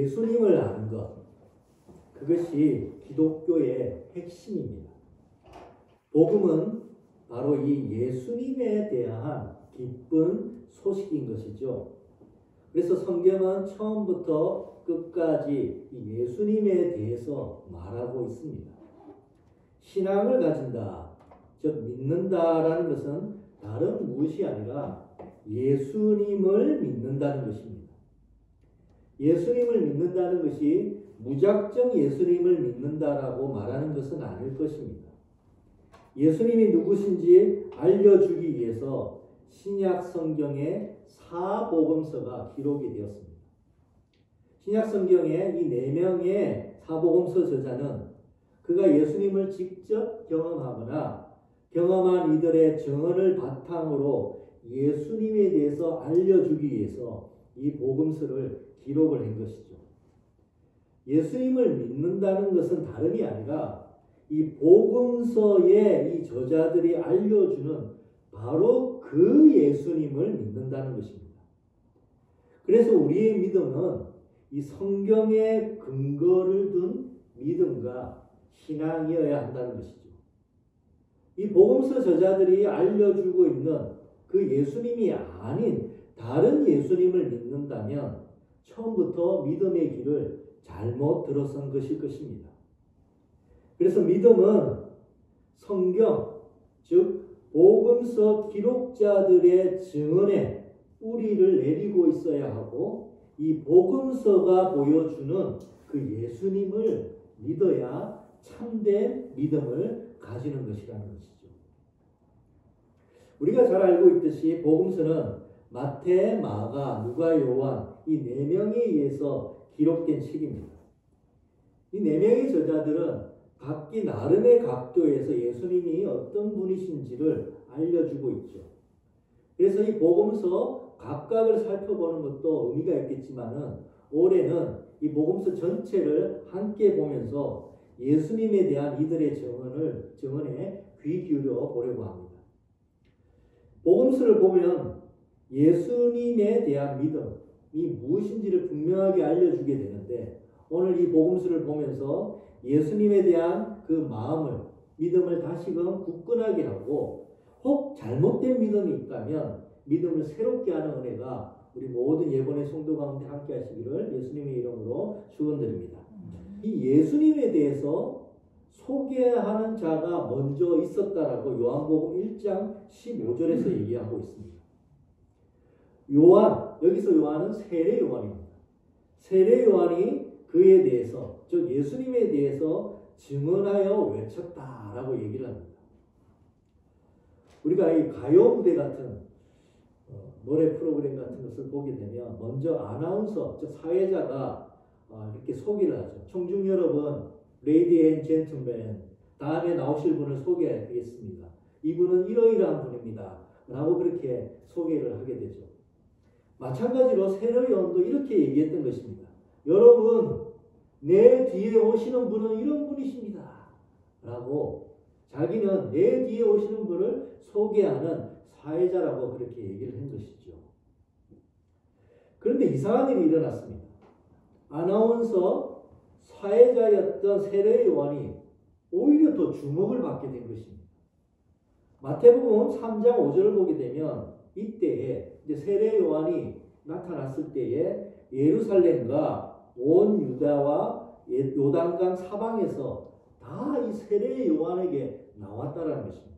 예수님을 아는 것, 그것이 기독교의 핵심입니다. 복음은 바로 이 예수님에 대한 기쁜 소식인 것이죠. 그래서 성경은 처음부터 끝까지 이 예수님에 대해서 말하고 있습니다. 신앙을 가진다, 즉 믿는다라는 것은 다른 무엇이 아니라 예수님을 믿는다는 것입니다. 예수님을 믿는다는 것이 무작정 예수님을 믿는다라고 말하는 것은 아닐 것입니다. 예수님이 누구신지 알려주기 위해서 신약 성경에 4복음서가 기록이 되었습니다. 신약 성경의 이 4명의 사복음서 저자는 그가 예수님을 직접 경험하거나 경험한 이들의 증언을 바탕으로 예수님에 대해서 알려주기 위해서 이 복음서를 기록을 한 것이죠. 예수님을 믿는다는 것은 다름이 아니라 이 복음서의 이 저자들이 알려주는 바로 그 예수님을 믿는다는 것입니다. 그래서 우리의 믿음은 이 성경에 근거를 둔 믿음과 신앙이어야 한다는 것이죠. 이 복음서 저자들이 알려주고 있는 그 예수님이 아닌 다른 예수님을 믿는다면 처음부터 믿음의 길을 잘못 들어선 것일 것입니다. 그래서 믿음은 성경, 즉 복음서 기록자들의 증언에 뿌리를 내리고 있어야 하고 이 복음서가 보여주는 그 예수님을 믿어야 참된 믿음을 가지는 것이라는 것이죠. 우리가 잘 알고 있듯이 복음서는 마태, 마가, 누가, 요한 이 4명에 의해서 기록된 책입니다. 이 4명의 저자들은 각기 나름의 각도에서 예수님이 어떤 분이신지를 알려주고 있죠. 그래서 이 복음서 각각을 살펴보는 것도 의미가 있겠지만은 올해는 이 복음서 전체를 함께 보면서 예수님에 대한 이들의 증언에 귀 기울여 보려고 합니다. 복음서를 보면 예수님에 대한 믿음이 무엇인지를 분명하게 알려주게 되는데 오늘 이 복음서를 보면서 예수님에 대한 그 마음을, 믿음을 다시금 굳건하게 하고 혹 잘못된 믿음이 있다면 믿음을 새롭게 하는 은혜가 우리 모든 예번의 성도 가운데 함께 하시기를 예수님의 이름으로 축원드립니다. 이 예수님에 대해서 소개하는 자가 먼저 있었다라고 요한복음 1장 15절에서 얘기하고 있습니다. 여기서 요한은 세례 요한입니다. 세례 요한이 그에 대해서, 즉 예수님에 대해서 증언하여 외쳤다라고 얘기를 합니다. 우리가 이 가요 무대 같은 노래 프로그램 같은 것을 보게 되면 먼저 아나운서, 즉 사회자가 이렇게 소개를 하죠. 청중 여러분, 레이디 앤 젠틀맨, 다음에 나오실 분을 소개하겠습니다. 이분은 이러이러한 분입니다. 라고 그렇게 소개를 하게 되죠. 마찬가지로 세례 요한도 이렇게 얘기했던 것입니다. 여러분, 내 뒤에 오시는 분은 이런 분이십니다. 라고 자기는 내 뒤에 오시는 분을 소개하는 사회자라고 그렇게 얘기를 한 것이죠. 그런데 이상한 일이 일어났습니다. 아나운서 사회자였던 세례 요한이 오히려 더 주목을 받게 된 것입니다. 마태복음 3장 5절을 보게 되면 이때에 이제 세례 요한이 나타났을 때에 예루살렘과 온 유다와 요단강 사방에서 다 이 세례 요한에게 나왔다라는 것입니다.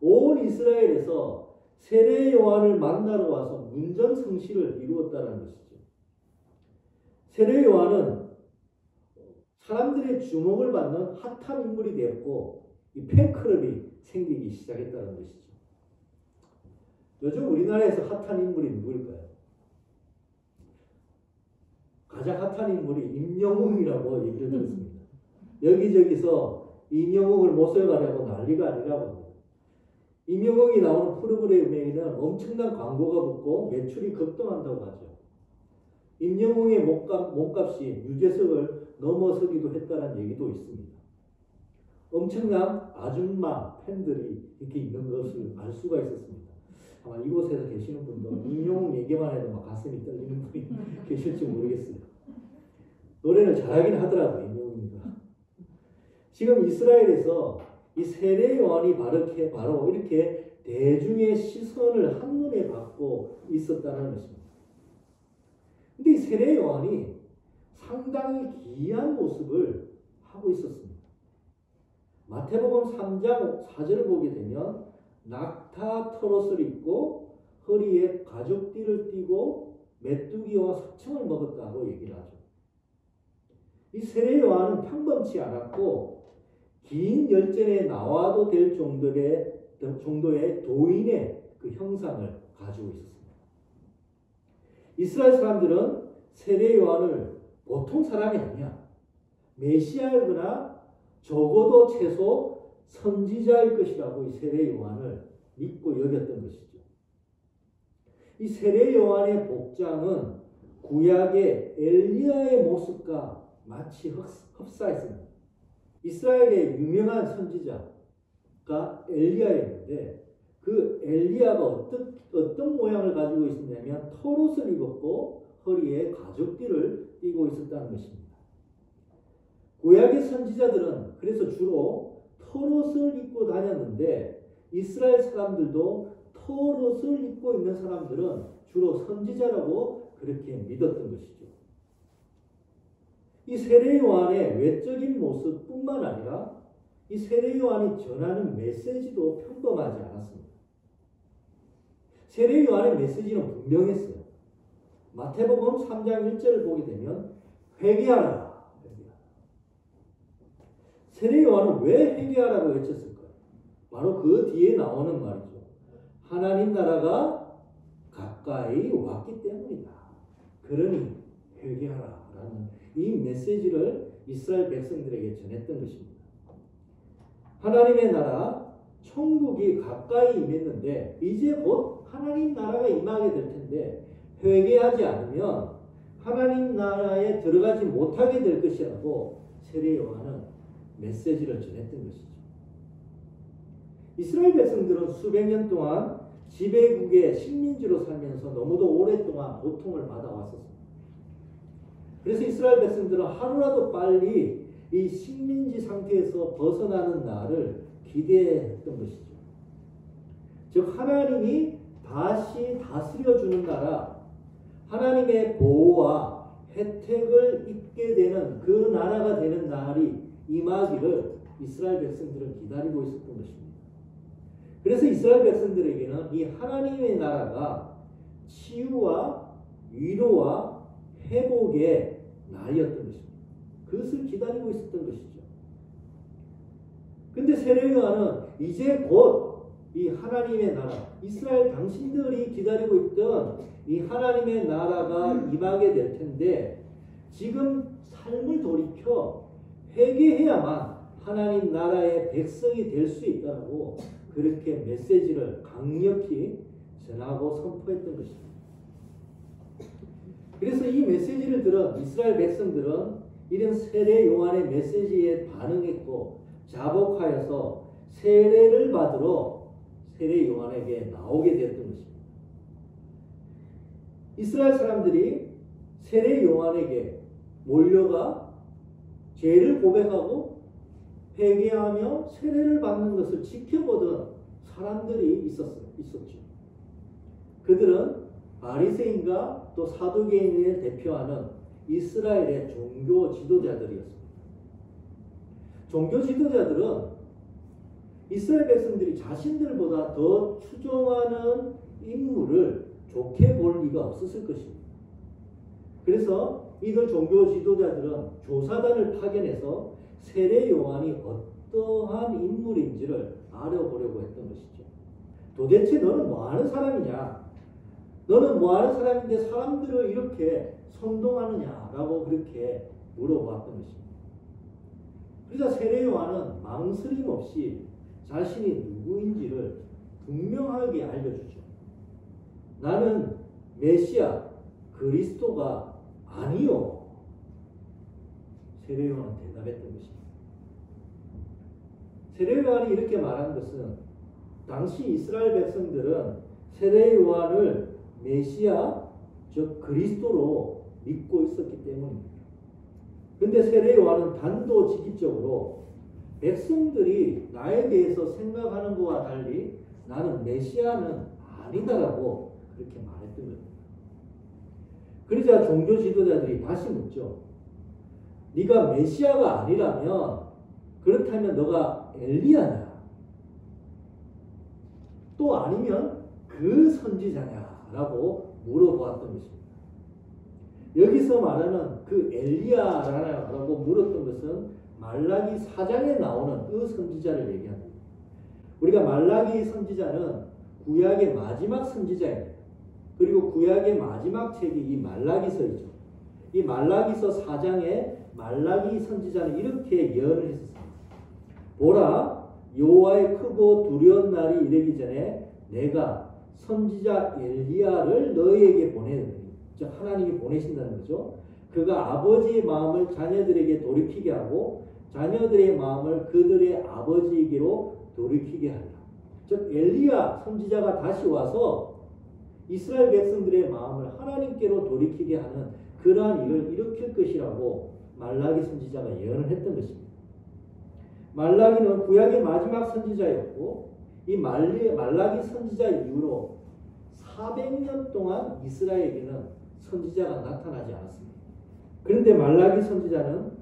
온 이스라엘에서 세례 요한을 만나러 와서 문전성시를 이루었다는 것이죠. 세례 요한은 사람들의 주목을 받는 핫한 인물이 되었고 이 팬클럽이 생기기 시작했다는 것이죠. 요즘 우리나라에서 핫한 인물이 누구일까요? 가장 핫한 인물이 임영웅이라고 얘기를 들었습니다. 여기저기서 임영웅을 모셔가려고 난리가 아니라고 합니다. 임영웅이 나오는 프로그램에는 엄청난 광고가 붙고 매출이 급등한다고 하죠. 임영웅의 몸값이 유재석을 넘어서기도 했다는 얘기도 있습니다. 엄청난 아줌마 팬들이 이렇게 있는 것을 알 수가 있었습니다. 아마 이곳에서 계시는 분도 임영웅 얘기만 해도 막 가슴이 떨리는 분이 계실지 모르겠어요. 노래를 잘하긴 하더라고요, 임영웅이가. 지금 이스라엘에서 이 세례 요한이 바로 이렇게 대중의 시선을 한눈에 받고 있었다는 것입니다. 근데 이 세례 요한이 상당히 기이한 모습을 하고 있었습니다. 마태복음 3장 4절을 보게 되면 낙타 털옷을 입고 허리에 가죽띠를 띠고 메뚜기와 석청을 먹었다고 얘기를 하죠. 이 세례 요한은 평범치 않았고 긴 열전에 나와도 될 정도의 도인의 그 형상을 가지고 있었습니다. 이스라엘 사람들은 세례 요한을 보통 사람이 아니야. 메시아이거나 적어도 최소 선지자일 것이라고 이 세례 요한을 믿고 여겼던 것이죠. 이 세례 요한의 복장은 구약의 엘리야의 모습과 마치 흡사했습니다. 이스라엘의 유명한 선지자가 엘리야였는데 그 엘리야가 어떤 모양을 가지고 있었냐면 털옷을 입었고 허리에 가죽띠를 띠고 있었다는 것입니다. 구약의 선지자들은 그래서 주로 털옷을 입고 다녔는데 이스라엘 사람들도 털옷을 입고 있는 사람들은 주로 선지자라고 그렇게 믿었던 것이죠. 이 세례 요한의 외적인 모습뿐만 아니라 이 세례 요한이 전하는 메시지도 평범하지 않았습니다. 세례 요한의 메시지는 분명했어요. 마태복음 3장 1절을 보게 되면 회개하라. 세례 요한은 왜 회개하라고 외쳤을까요? 바로 그 뒤에 나오는 말이죠. 하나님 나라가 가까이 왔기 때문이다. 그러니 회개하라 라는 이 메시지를 이스라엘 백성들에게 전했던 것입니다. 하나님의 나라, 천국이 가까이 임했는데 이제 곧 하나님 나라가 임하게 될 텐데 회개하지 않으면 하나님 나라에 들어가지 못하게 될 것이라고 세례 요한은 메시지를 전했던 것이죠. 이스라엘 백성들은 수백 년 동안 지배국의 식민지로 살면서 너무도 오랫동안 고통을 받아왔었습니다. 그래서 이스라엘 백성들은 하루라도 빨리 이 식민지 상태에서 벗어나는 날을 기대했던 것이죠. 즉 하나님이 다시 다스려주는 나라, 하나님의 보호와 혜택을 입게 되는 그 나라가 되는 날이 임하기를 이스라엘 백성들은 기다리고 있었던 것입니다. 그래서 이스라엘 백성들에게는 이 하나님의 나라가 치유와 위로와 회복의 날이었던 것입니다. 그것을 기다리고 있었던 것이죠. 근데 세례 요한은 이제 곧 이 하나님의 나라, 이스라엘 당신들이 기다리고 있던 이 하나님의 나라가 임하게 될 텐데 지금 삶을 돌이켜 회개해야만 하나님 나라의 백성이 될 수 있다고 그렇게 메시지를 강력히 전하고 선포했던 것입니다. 그래서 이 메시지를 들은 이스라엘 백성들은 이런 세례 요한의 메시지에 반응했고 자복하여서 세례를 받으러 세례 요한에게 나오게 되었던 것입니다. 이스라엘 사람들이 세례 요한에게 몰려가 죄를 고백하고 회개하며 세례를 받는 것을 지켜보던 사람들이 있었죠. 그들은 바리새인과 또 사두개인을 대표하는 이스라엘의 종교 지도자들이었습니다. 종교 지도자들은 이스라엘 백성들이 자신들보다 더 추종하는 인물을 좋게 볼 리가 없었을 것입니다. 그래서 이들 종교 지도자들은 조사단을 파견해서 세례 요한이 어떠한 인물인지를 알아보려고 했던 것이죠. 도대체 너는 뭐하는 사람이냐? 너는 뭐하는 사람인데 사람들을 이렇게 선동하느냐라고 그렇게 물어보았던 것입니다. 그러자 세례 요한은 망설임 없이 자신이 누구인지를 분명하게 알려주죠. 나는 메시아 그리스도가 아니요. 세례 요한은 대답했던 것입니다. 세례 요한이 이렇게 말한 것은 당시 이스라엘 백성들은 세례 요한을 메시아, 즉 그리스도로 믿고 있었기 때문입니다. 근데 세례 요한은 단도직입적으로 백성들이 나에 대해서 생각하는 것과 달리 나는 메시아는 아니다라고 그렇게 말했던 겁니다. 그러자 종교 지도자들이 다시 묻죠. 네가 메시아가 아니라면 그렇다면 너가 엘리야냐? 또 아니면 그 선지자냐? 라고 물어보았던 것입니다. 여기서 말하는 그 엘리야라고 물었던 것은 말라기 4장에 나오는 그 선지자를 얘기합니다. 우리가 말라기 선지자는 구약의 마지막 선지자입니다. 그리고 구약의 마지막 책이 이 말라기서이죠. 이 말라기서 4장에 말라기 선지자는 이렇게 예언을 했었습니다. 보라, 여호와의 크고 두려운 날이 이르기 전에 내가 선지자 엘리야를 너희에게 보내리니, 즉 하나님이 보내신다는 거죠. 그가 아버지의 마음을 자녀들에게 돌이키게 하고 자녀들의 마음을 그들의 아버지에게로 돌이키게 하리라. 즉 엘리야 선지자가 다시 와서 이스라엘 백성들의 마음을 하나님께로 돌이키게 하는 그러한 일을 일으킬 것이라고 말라기 선지자가 예언을 했던 것입니다. 말라기는 구약의 마지막 선지자였고 이 말라기 선지자 이후로 400년 동안 이스라엘에게는 선지자가 나타나지 않았습니다. 그런데 말라기 선지자는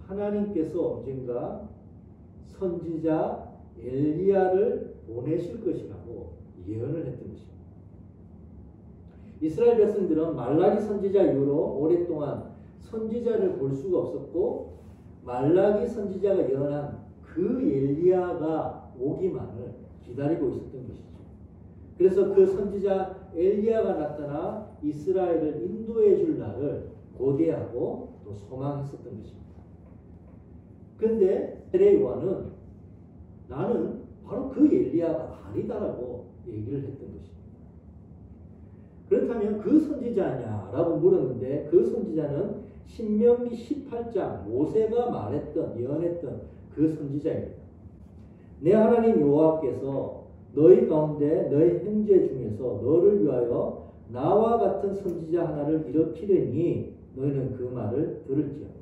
하나님께서 언젠가 선지자 엘리야를 보내실 것이라고 예언을 했던 것입니다. 이스라엘 백성들은 말라기 선지자 이후로 오랫동안 선지자를 볼 수가 없었고 말라기 선지자가 예언한 그 엘리야가 오기만을 기다리고 있었던 것이죠. 그래서 그 선지자 엘리야가 나타나 이스라엘을 인도해 줄 날을 고대하고 또 소망했었던 것입니다. 그런데 세례 요한은 나는 바로 그 엘리야가 아니다라고 얘기를 했던 것입니다. 그렇다면 그 선지자냐라고 물었는데 그 선지자는 신명기 18장 모세가 말했던 예언했던 그 선지자입니다. 내 하나님 여호와께서 너희 가운데 너희 형제 중에서 너를 위하여 나와 같은 선지자 하나를 일으키려니 너희는 그 말을 들을지어다.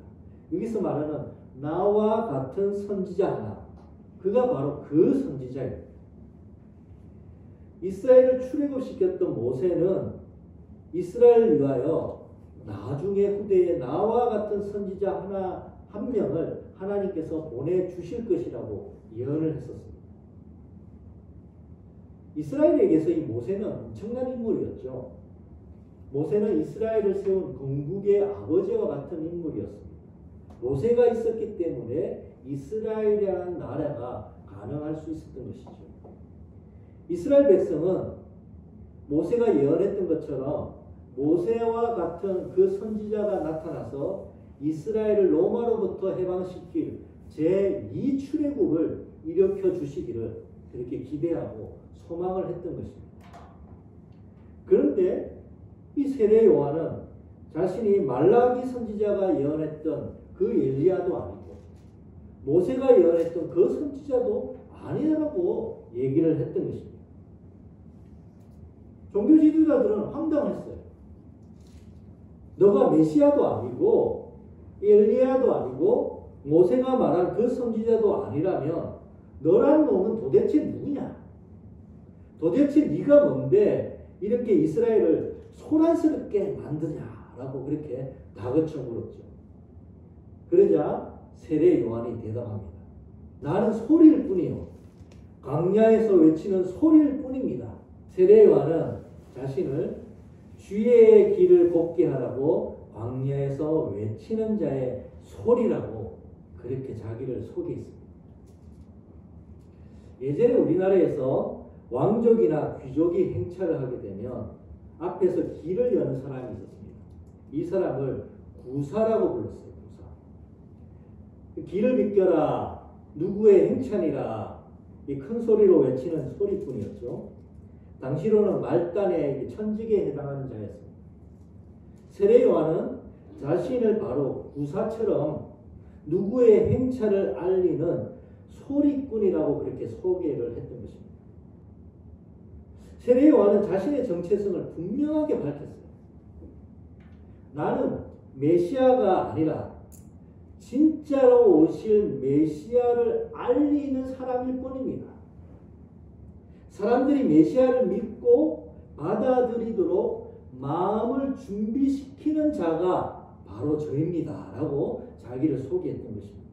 여기서 말하는 나와 같은 선지자 하나, 그가 바로 그 선지자입니다. 이스라엘을 출애굽시켰던 모세는 이스라엘을 위하여 나중에 후대에 나와 같은 선지자 한 명을 하나님께서 보내주실 것이라고 예언을 했었습니다. 이스라엘에게서 이 모세는 엄청난 인물이었죠. 모세는 이스라엘을 세운 건국의 아버지와 같은 인물이었습니다. 모세가 있었기 때문에 이스라엘이라는 나라가 가능할 수 있었던 것이죠. 이스라엘 백성은 모세가 예언했던 것처럼 모세와 같은 그 선지자가 나타나서 이스라엘을 로마로부터 해방시킬 제2 출애굽을 일으켜 주시기를 그렇게 기대하고 소망을 했던 것입니다. 그런데 이 세례 요한은 자신이 말라기 선지자가 예언했던 그 엘리야도 아니고 모세가 예언했던 그 선지자도 아니라고 얘기를 했던 것입니다. 종교 지도자들은 황당했어요. 너가 메시아도 아니고 엘리야도 아니고 모세가 말한 그 선지자도 아니라면 너란 놈은 도대체 누구냐? 도대체 네가 뭔데 이렇게 이스라엘을 소란스럽게 만드냐라고 그렇게 다그쳐 물었죠. 그러자 세례 요한이 대답합니다. 나는 소리일 뿐이요. 광야에서 외치는 소리일 뿐입니다. 세례 요한은 자신을 주의 길을 곱게 하라고 광야에서 외치는 자의 소리라고 그렇게 자기를 소개했습니다. 예전에 우리나라에서 왕족이나 귀족이 행차를 하게 되면 앞에서 길을 여는 사람이 있었습니다. 이 사람을 구사라고 불렀어요. 구사. 길을 비켜라. 누구의 행차니라. 이 큰 소리로 외치는 소리뿐이었죠. 당시로는 말단의 천직에 해당하는 자였습니다. 세례 요한은 자신을 바로 구사처럼 누구의 행차를 알리는 소리꾼이라고 그렇게 소개를 했던 것입니다. 세례 요한은 자신의 정체성을 분명하게 밝혔어요. 나는 메시아가 아니라 진짜로 오실 메시아를 알리는 사람일 뿐입니다. 사람들이 메시아를 믿고 받아들이도록 마음을 준비시키는 자가 바로 저입니다. 라고 자기를 소개했던 것입니다.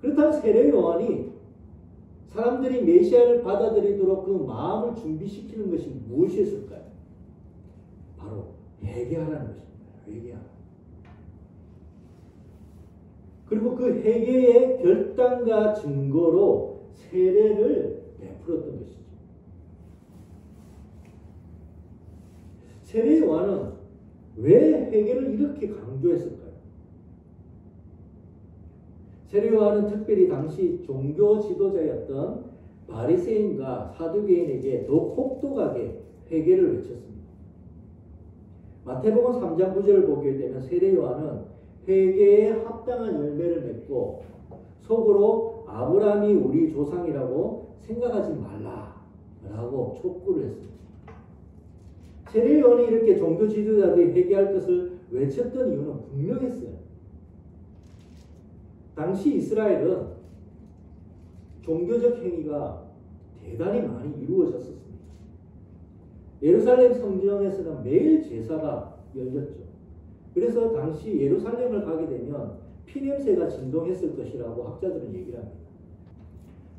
그렇다면 세례 요한이 사람들이 메시아를 받아들이도록 그 마음을 준비시키는 것이 무엇이었을까요? 바로 회개하라는 것입니다. 회개하라. 그리고 그 회개의 결단과 증거로 세례를 베풀었던 것이죠. 세례 요한은 왜 회개를 이렇게 강조했을까요? 세례 요한은 특별히 당시 종교 지도자였던 바리새인과 사두개인에게 더욱 혹독하게 회개를 외쳤습니다. 마태복음 3장 9절을 보게 되면 세례 요한은 회개에 합당한 열매를 맺고 속으로 아브라함이 우리 조상이라고 생각하지 말라라고 촉구를 했습니다. 세례 요한이 이렇게 종교 지도자들이 회개할 것을 외쳤던 이유는 분명했어요. 당시 이스라엘은 종교적 행위가 대단히 많이 이루어졌었습니다. 예루살렘 성전에서는 매일 제사가 열렸죠. 그래서 당시 예루살렘을 가게 되면 피냄새가 진동했을 것이라고 학자들은 얘기를 합니다.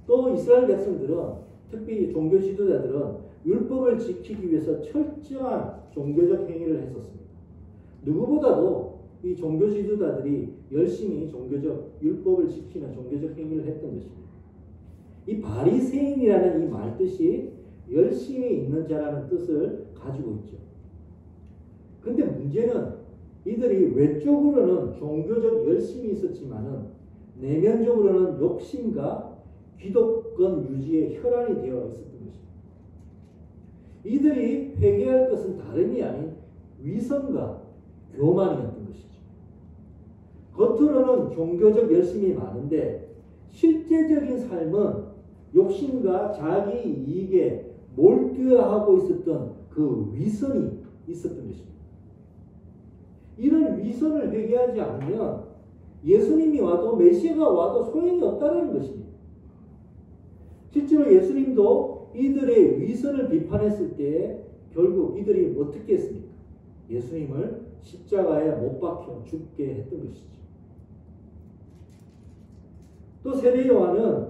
또 이스라엘 백성들은, 특히 종교 지도자들은 율법을 지키기 위해서 철저한 종교적 행위를 했었습니다. 누구보다도 이 종교 지도자들이 열심히 종교적 율법을 지키는 종교적 행위를 했던 것입니다. 이 바리새인이라는 이 말뜻이 열심히 있는 자라는 뜻을 가지고 있죠. 근데 문제는 이들이 외적으로는 종교적 열심이 있었지만은 내면적으로는 욕심과 기독권 유지에 혈안이 되어 있었던 것입니다. 이들이 회개할 것은 다름이 아닌 위선과 교만이었던 것이죠. 겉으로는 종교적 열심이 많은데 실제적인 삶은 욕심과 자기 이익에 몰두하고 있었던 그 위선이 있었던 것입니다. 이런 위선을 회개하지 않으면 예수님이 와도 메시아가 와도 소용이 없다는 것입니다. 실제로 예수님도 이들의 위선을 비판했을 때 결국 이들이 어떻게 했습니까? 예수님을 십자가에 못 박혀 죽게 했던 것이죠. 또 세례 요한은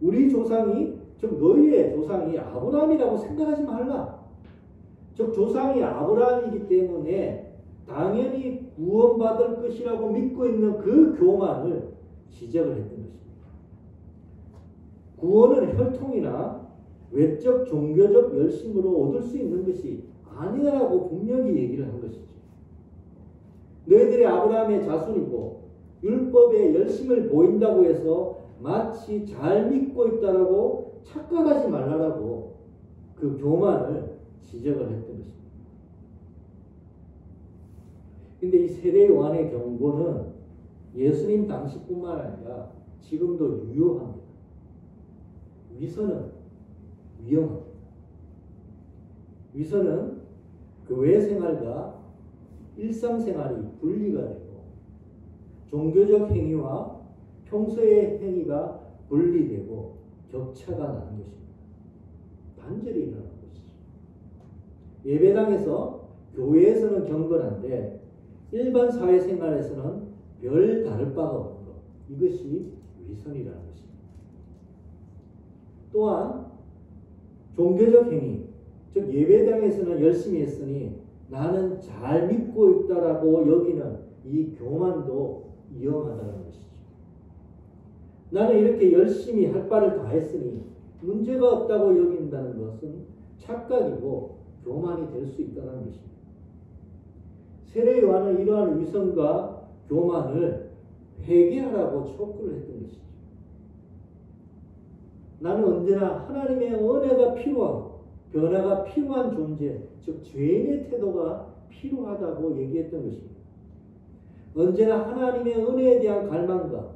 우리 조상이, 즉 너희의 조상이 아브라함이라고 생각하지 말라. 즉 조상이 아브라함이기 때문에 당연히 구원받을 것이라고 믿고 있는 그 교만을 지적을 했던 것입니다. 구원은 혈통이나 외적 종교적 열심으로 얻을 수 있는 것이 아니라고 분명히 얘기를 한 것이죠. 너희들이 아브라함의 자손이고 율법에 열심을 보인다고 해서 마치 잘 믿고 있다라고 착각하지 말라라고 그 교만을 지적을 했던 것입니다. 근데 이 세례 요한의 경고는 예수님 당시뿐만 아니라 지금도 유효합니다. 위선은 위험합니다. 위선은 교회 생활과 일상생활이 분리가 되고 종교적 행위와 평소의 행위가 분리되고 격차가 나는 것입니다. 단절이 일어나는 것이죠. 예배당에서 교회에서는 경건한데 일반 사회생활에서는 별 다를 바가 없는 것. 이것이 위선이라는 것입니다. 또한 종교적 행위, 즉 예배당에서는 열심히 했으니 나는 잘 믿고 있다라고 여기는 이 교만도 위험하다는 것이죠. 나는 이렇게 열심히 할 바를 다 했으니 문제가 없다고 여긴다는 것은 착각이고 교만이 될 수 있다는 것입니다. 세례 요한은 이러한 위선과 교만을 회개하라고 촉구를 했던 것이죠. 나는 언제나 하나님의 은혜가 필요하고 변화가 필요한 존재, 즉 죄인의 태도가 필요하다고 얘기했던 것입니다. 언제나 하나님의 은혜에 대한 갈망과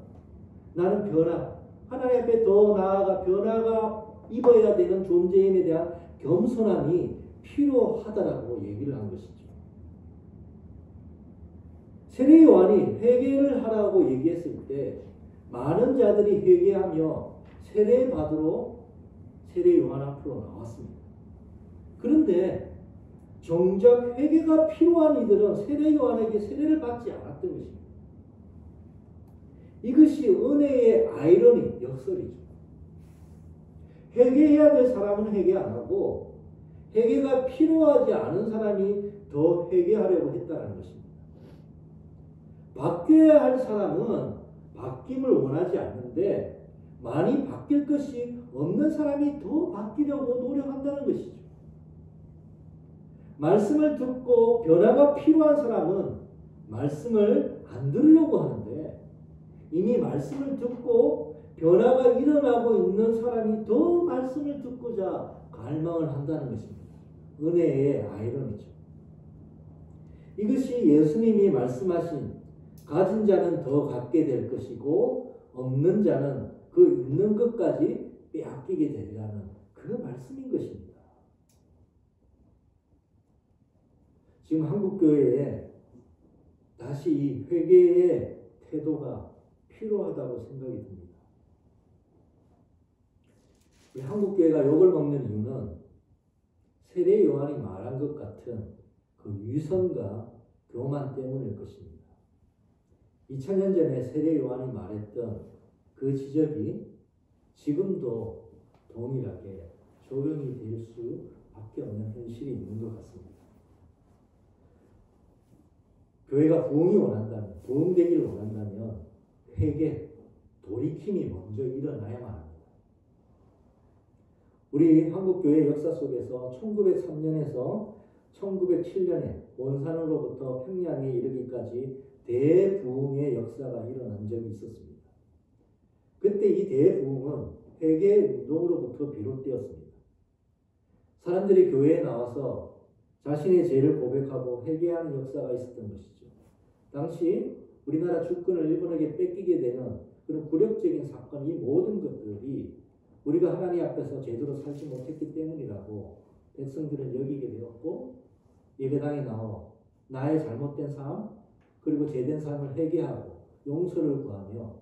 나는 변화, 하나님 앞에 더 나아가 변화가 입어야 되는 존재임에 대한 겸손함이 필요하다라고 얘기를 한 것이죠. 세례 요한이 회개를 하라고 얘기했을 때 많은 자들이 회개하며 세례 받으러 세례 요한 앞으로 나왔습니다. 그런데 정작 회개가 필요한 이들은 세례 요한에게 세례를 받지 않았던 것입니다. 이것이 은혜의 아이러니, 역설이죠. 회개해야 될 사람은 회개 안 하고 회개가 필요하지 않은 사람이 더 회개하려고 했다는 것입니다. 바뀌어야 할 사람은 바뀜을 원하지 않는데 많이 바뀔 것이 없는 사람이 더 바뀌려고 노력한다는 것이죠. 말씀을 듣고 변화가 필요한 사람은 말씀을 안 들으려고 하는데 이미 말씀을 듣고 변화가 일어나고 있는 사람이 더 말씀을 듣고자 갈망을 한다는 것입니다. 은혜의 아이러니죠. 이것이 예수님이 말씀하신 가진 자는 더 갖게 될 것이고 없는 자는 그 있는 것까지 빼앗기게 되리라는 그 말씀인 것입니다. 지금 한국교회에 다시 이 회개의 태도가 필요하다고 생각이 듭니다. 우리 한국교회가 욕을 먹는 이유는 세례 요한이 말한 것 같은 그 위선과 교만 때문일 것입니다. 2000년 전에 세례 요한이 말했던 그 지적이 지금도 동일하게 적용이 될 수밖에 없는 현실이 있는 것 같습니다. 교회가 부흥이 원한다면, 부흥되기를 원한다면 회개, 돌이킴이 먼저 일어나야만 합니다. 우리 한국교회 역사 속에서 1903년에서 1907년에 원산으로부터 평양에 이르기까지 대부흥의 역사가 일어난 적이 있었습니다. 그때 이 대부흥은 회개운동으로부터 비롯되었습니다. 사람들이 교회에 나와서 자신의 죄를 고백하고 회개하는 역사가 있었던 것이죠. 당시 우리나라 주권을 일본에게 뺏기게 되는 그런 굴욕적인 사건, 이 모든 것들이 우리가 하나님 앞에서 제대로 살지 못했기 때문이라고 백성들은 여기게 되었고, 예배당에 나와 나의 잘못된 삶 그리고 죄된 삶을 회개하고 용서를 구하며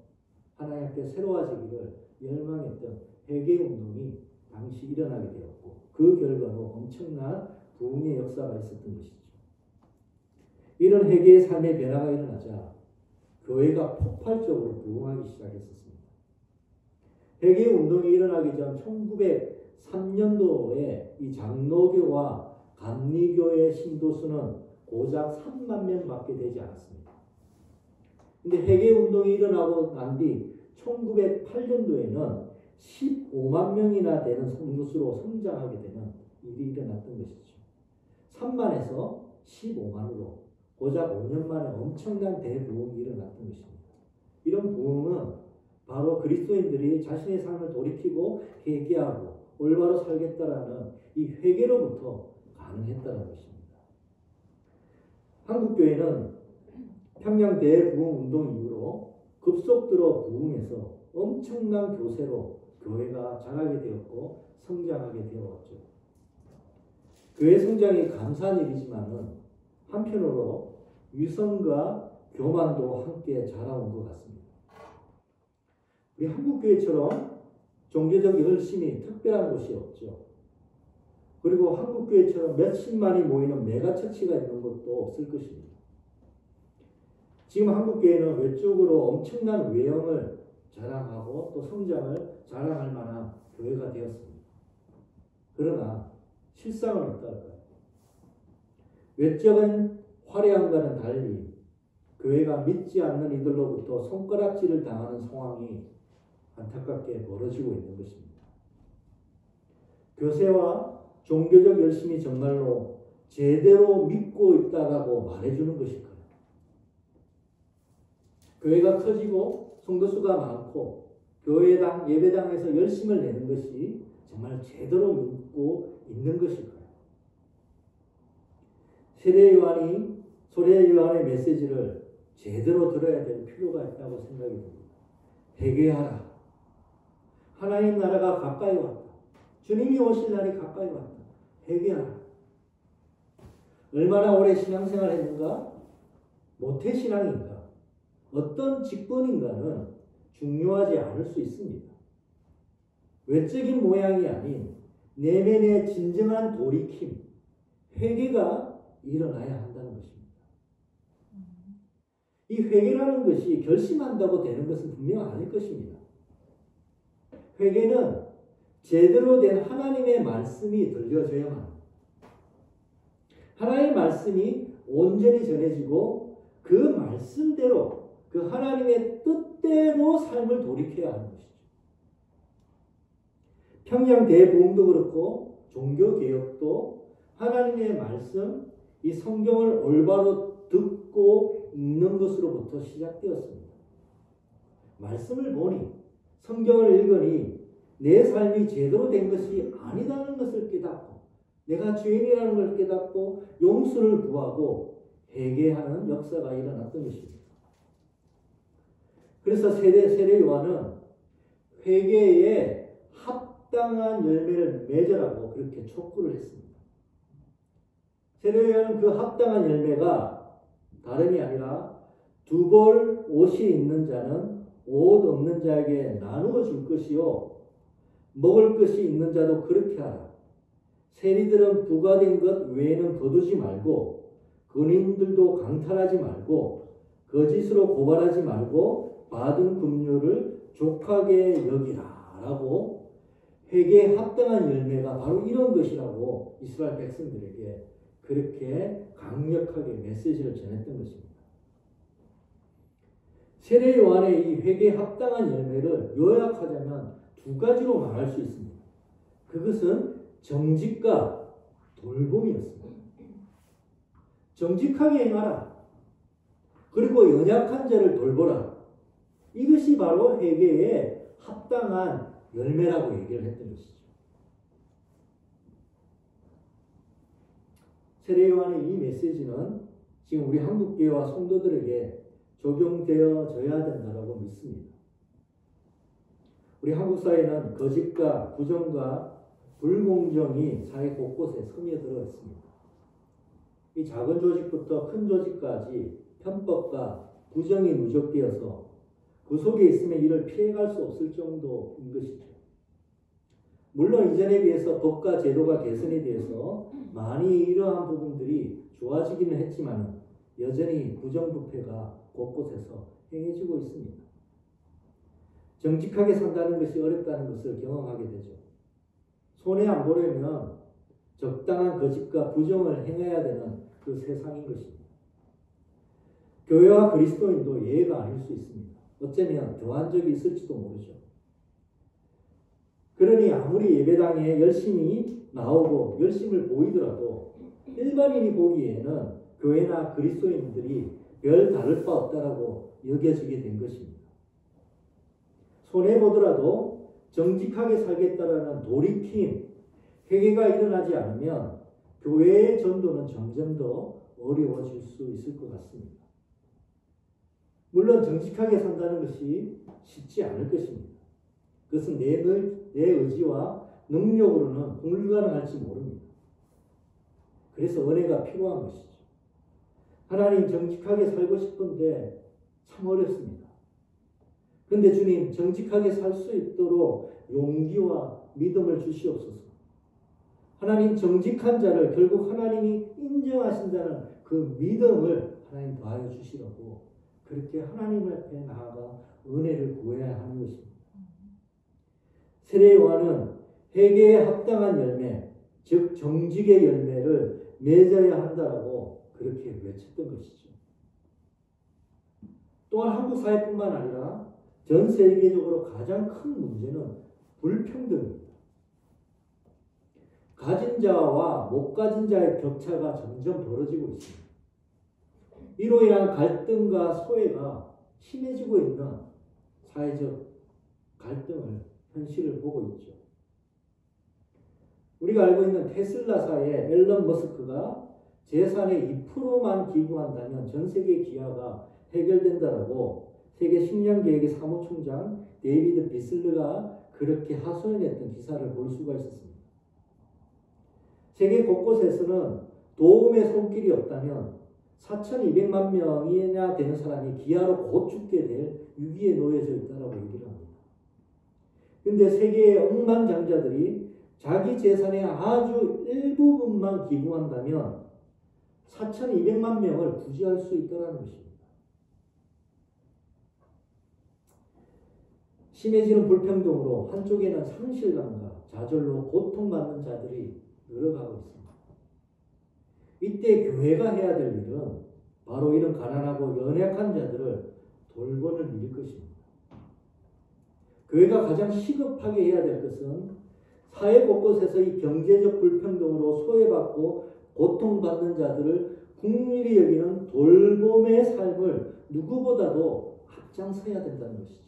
하나님 앞에 새로워지기를 열망했던 회개운동이 당시 일어나게 되었고, 그 결과로 엄청난 부흥의 역사가 있었던 것이죠. 이런 회개의 삶의 변화가 일어나자 교회가 폭발적으로 부흥하기 시작했었습니다. 회개 운동이 일어나기 전 1903년도에 이 장로교와 감리교의 신도수는 고작 3만 명밖에 되지 않았습니다. 근데 회개 운동이 일어나고 난 뒤 1908년도에는 15만 명이나 되는 성도수로 성장하게 되는 일이 일어났던 것이죠. 3만에서 15만으로 고작 5년 만에 엄청난 대부흥이 일어났던 것입니다. 이런 부흥은 바로 그리스도인들이 자신의 삶을 돌이키고 회개하고 올바로 살겠다라는 이 회개로부터 가능했다는 것입니다. 한국교회는 평양 대부흥 운동 이후로 급속도로 부흥해서 엄청난 교세로 교회가 자라게 되었고 성장하게 되었죠. 교회 성장이 감사한 일이지만은 한편으로 위선과 교만도 함께 자라온 것 같습니다. 우리 한국교회처럼 종교적 열심이 특별한 곳이 없죠. 그리고 한국교회처럼 몇십만이 모이는 메가처치가 있는 것도 없을 것입니다. 지금 한국교회는 외적으로 엄청난 외형을 자랑하고 또 성장을 자랑할 만한 교회가 되었습니다. 그러나 실상은 어떨까요? 외적인 화려함과는 달리 교회가 믿지 않는 이들로부터 손가락질을 당하는 상황이 안타깝게 벌어지고 있는 것입니다. 교세와 종교적 열심이 정말로 제대로 믿고 있다라고 말해주는 것일까요? 교회가 커지고 성도수가 많고 교회당, 예배당에서 열심을 내는 것이 정말 제대로 믿고 있는 것일까요? 세례 요한의 메시지를 제대로 들어야 될 필요가 있다고 생각이 듭니다. 회개하라. 하나님 나라가 가까이 왔다. 주님이 오실 날이 가까이 왔다. 회개하라. 얼마나 오래 신앙생활 했는가? 모태신앙인가? 어떤 직분인가는 중요하지 않을 수 있습니다. 외적인 모양이 아닌 내면의 진정한 돌이킴, 회개가 일어나야 한다는 것입니다. 이 회개라는 것이 결심한다고 되는 것은 분명 아닐 것입니다. 회개는 제대로 된 하나님의 말씀이 들려져야만 합니다. 하나님의 말씀이 온전히 전해지고 그 말씀대로 그 하나님의 뜻대로 삶을 돌이켜야 하는 것이죠. 평양 대부흥도 그렇고 종교개혁도 하나님의 말씀, 이 성경을 올바로 듣고 읽는 것으로부터 시작되었습니다. 말씀을 보니, 성경을 읽으니 내 삶이 제대로 된 것이 아니다는 것을 깨닫고 내가 죄인이라는 걸 깨닫고 용서를 구하고 회개하는 역사가 일어났던 것입니다. 그래서 세례 요한은 회개에 합당한 열매를 맺으라고 그렇게 촉구를 했습니다. 세례 요한은 그 합당한 열매가 다름이 아니라 두 벌 옷이 있는 자는 옷 없는 자에게 나누어 줄 것이요 먹을 것이 있는 자도 그렇게 하라. 세리들은 부과된 것 외에는 거두지 말고 근인들도 강탈하지 말고 거짓으로 고발하지 말고 받은 금류를 족하게 여기라 라고 회개에 합당한 열매가 바로 이런 것이라고 이스라엘 백성들에게 그렇게 강력하게 메시지를 전했던 것입니다. 세례 요한의 이 회개에 합당한 열매를 요약하자면 두 가지로 말할 수 있습니다. 그것은 정직과 돌봄이었습니다. 정직하게 행하라. 그리고 연약한 자를 돌보라. 이것이 바로 회개에 합당한 열매라고 얘기를 했던 것이죠. 세례 요한의 이 메시지는 지금 우리 한국교회와 성도들에게 적용되어져야 된다고 믿습니다. 우리 한국 사회는 거짓과 부정과 불공정이 사회 곳곳에 스며들어 있습니다. 이 작은 조직부터 큰 조직까지 편법과 부정이 누적되어서 그 속에 있으면 이를 피해갈 수 없을 정도인 것이죠. 물론 이전에 비해서 법과 제도가 개선이 되어서 많이 이러한 부분들이 좋아지기는 했지만 여전히 부정부패가 곳곳에서 행해지고 있습니다. 정직하게 산다는 것이 어렵다는 것을 경험하게 되죠. 손해 안 보려면 적당한 거짓과 부정을 행해야 되는 그 세상인 것입니다. 교회와 그리스도인도 예외가 아닐 수 있습니다. 어쩌면 더한 적이 있을지도 모르죠. 그러니 아무리 예배당에 열심히 나오고 열심을 보이더라도 일반인이 보기에는 교회나 그리스도인들이 별 다를 바 없다라고 여겨지게 된 것입니다. 손해보더라도 정직하게 살겠다라는 돌이킴, 회개가 일어나지 않으면 교회의 전도는 점점 더 어려워질 수 있을 것 같습니다. 물론 정직하게 산다는 것이 쉽지 않을 것입니다. 그것은 내 의지와 능력으로는 불가능할지 모릅니다. 그래서 은혜가 필요한 것이죠. 하나님 정직하게 살고 싶은데 참 어렵습니다. 그런데 주님 정직하게 살 수 있도록 용기와 믿음을 주시옵소서. 하나님 정직한 자를 결국 하나님이 인정하신다는 그 믿음을 하나님 더하여 주시라고 그렇게 하나님 앞에 나아가 은혜를 구해야 하는 것입니다. 세례 요한은 회개에 합당한 열매, 즉 정직의 열매를 맺어야 한다라고 그렇게 외쳤던 것이죠. 또한 한국 사회뿐만 아니라 전 세계적으로 가장 큰 문제는 불평등입니다. 가진 자와 못 가진 자의 격차가 점점 벌어지고 있습니다. 이로 인한 갈등과 소외가 심해지고 있는 사회적 갈등을 현실을 보고 있죠. 우리가 알고 있는 테슬라사의 앨런 머스크가 재산의 2%만 기부한다면 전 세계 기아가 해결된다라고 세계 식량계획의 사무총장 데이비드 비슬러가 그렇게 하소연했던 기사를 볼 수가 있었습니다. 세계 곳곳에서는 도움의 손길이 없다면 4,200만 명이나 되는 사람이 기아로 곧 죽게 될 위기에 놓여져 있다고 얘기를 합니다. 그런데 세계의 억만장자들이 자기 재산의 아주 일부분만 기부한다면 4,200만 명을 구제할 수 있다는 것입니다. 심해지는 불평등으로 한쪽에는 상실감과 좌절로 고통받는 자들이 늘어가고 있습니다. 이때 교회가 해야 될 일은 바로 이런 가난하고 연약한 자들을 돌보는 일일 것입니다. 교회가 가장 시급하게 해야 될 것은 사회 곳곳에서 이 경제적 불평등으로 소외받고 고통받는 자들을 국민이 여기는 돌봄의 삶을 누구보다도 앞장서야 된다는 것이죠.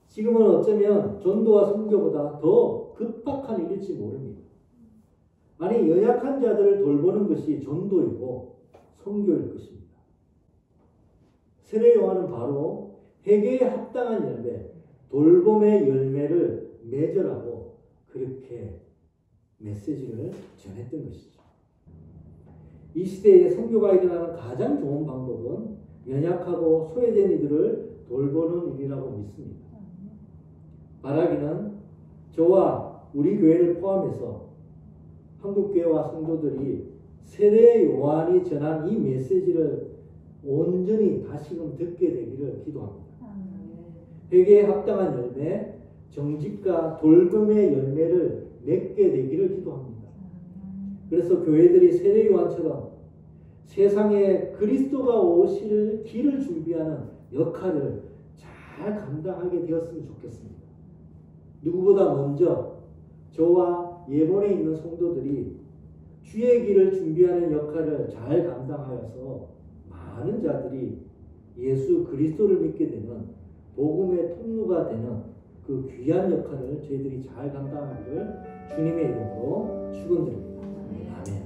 지금은 어쩌면 전도와 선교보다 더 급박한 일일지 모릅니다. 아니, 연약한 자들을 돌보는 것이 전도이고 선교일 것입니다. 세례 요한은 바로 회개에 합당한 열매, 돌봄의 열매를 맺으라고 그렇게 메시지를 전했던 것이죠. 이 시대에 선교가 일어나는 가장 좋은 방법은 연약하고 소외된 이들을 돌보는 일이라고 믿습니다. 바라기는 저와 우리 교회를 포함해서 한국교회와 성도들이 세례 요한이 전한 이 메시지를 온전히 다시금 듣게 되기를 기도합니다. 회개에 합당한 열매, 정직과 돌봄의 열매를 맺게 되기를 기도합니다. 그래서 교회들이 세례 요한처럼 세상에 그리스도가 오실 길을 준비하는 역할을 잘 감당하게 되었으면 좋겠습니다. 누구보다 먼저 저와 예본에 있는 성도들이 주의 길을 준비하는 역할을 잘 감당하여서 많은 자들이 예수 그리스도를 믿게 되는 복음의 통로가 되는 그 귀한 역할을 저희들이 잘 감당하기를 주님의 이름으로 축원드립니다. 아멘.